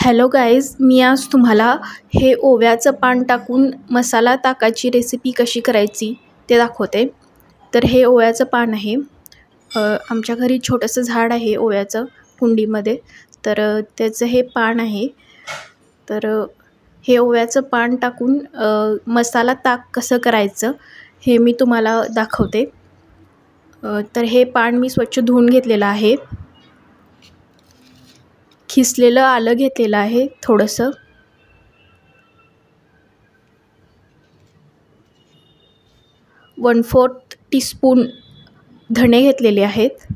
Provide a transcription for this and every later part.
Hello guys, मी आज तुम्हाला हे ओव्याचं पान टाकून मसाला ताकाची रेसिपी कशी करायची ते दाखवते. तर हे ओव्याचं पान आहे. आमच्या घरी छोटंसं झाड आहे ओव्याचं कुंडीमध्ये. तर त्याचं हे पान आहे. तर हे ओव्याचं पान टाकून मसाला ताक कसं करायचं हे मी तुम्हाला दाखवते. तर हे पान मी स्वच्छ धुवून घेतलेलं आहे. खिसलेलं आलं घेतलेलं आहे थोडंसं. वन-4 टीस्पून धणे घेतलेले आहेत.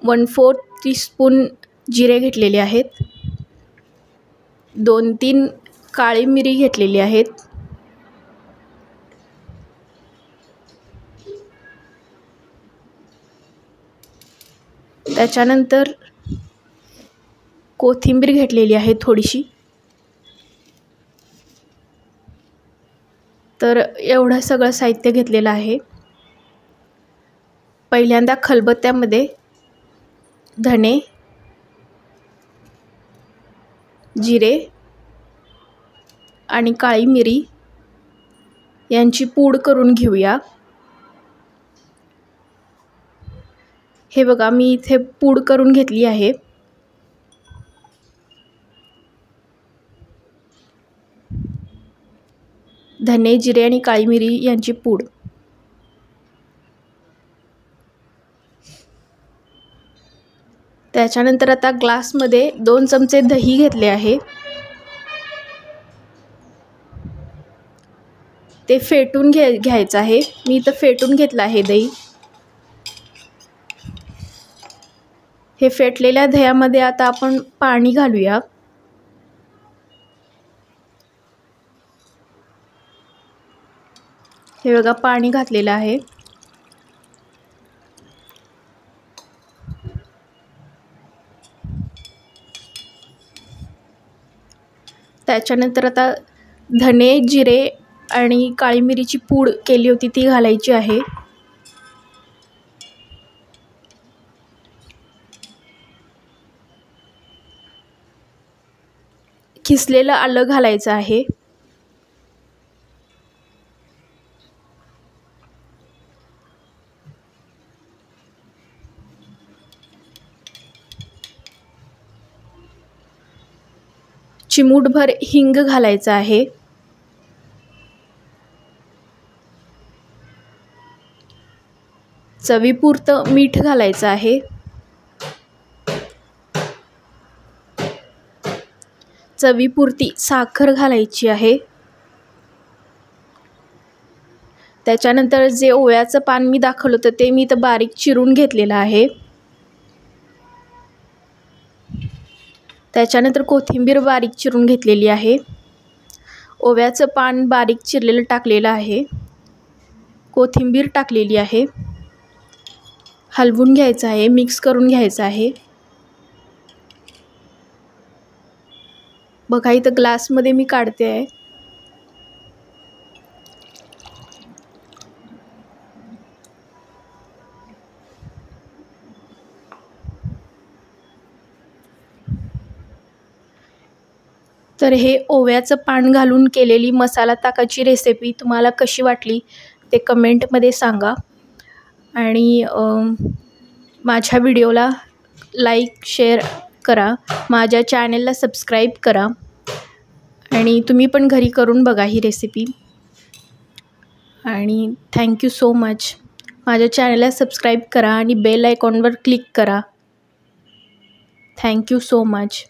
1/4 टीस्पून जिरे घेतलेले आहेत. 2-3 काळी मिरी घेतलेली आहेत. त्याच्यानंतर कोथिंबीर घेतलेली आहे थोडीशी. तर एवढं सगळं साहित्य घेतलेलं आहे. पहिल्यांदा खलबत्त्यामध्ये धणे, जिरे आणि काळी मिरी यांची पूड करून घेऊया. हे बघा, मी इथे पूड करून घेतली आहे. धने, जिरे आणि काळी मिरी यांची पूड. त्याच्यानंतर आता ग्लासमध्ये 2 चमचे दही घेतले आहे. ते फेटून घ्यायचं आहे. मी इथं फेटून घेतलं आहे दही. हे फेटलेल्या दह्यामध्ये आता आपण पाणी घालूया. हे बघा, पाणी घातलेलं आहे. त्याच्यानंतर आता धने, जिरे आणि काळी मिरीची पूड केली होती ती घालायची आहे. खिसलेलं आलं घालायचं आहे. चिमूटभर हिंग घालायचं आहे. चवीपुरतं मीठ घालायचं आहे. चवीपुरती साखर घालायची आहे. त्याच्यानंतर जे ओव्याचं पान मी दाखवलं होतं ते मी इथं बारीक चिरून घेतलेलं आहे. त्याच्यानंतर कोथिंबीर बारीक चिरून घेतलेली आहे. ओव्याचं पान बारीक चिरलेलं टाकलेलं आहे. कोथिंबीर टाकलेली आहे. हलवून घ्यायचं आहे, मिक्स करून घ्यायचं आहे. बघा, इथं ग्लासमध्ये मी काढते आहे. तर हे ओव्याचं पान घालून केलेली मसाला ताकाची रेसिपी तुम्हाला कशी वाटली ते कमेंटमध्ये सांगा. आणि माझ्या व्हिडिओला लाईक, शेअर करा. माझ्या चॅनलला सबस्क्राईब करा. आणि तुम्ही पण घरी करून बघा ही रेसिपी. आणि थँक्यू सो मच. माझ्या चॅनलला सबस्क्राईब करा आणि बेल आयकॉनवर क्लिक करा. Thank you so much.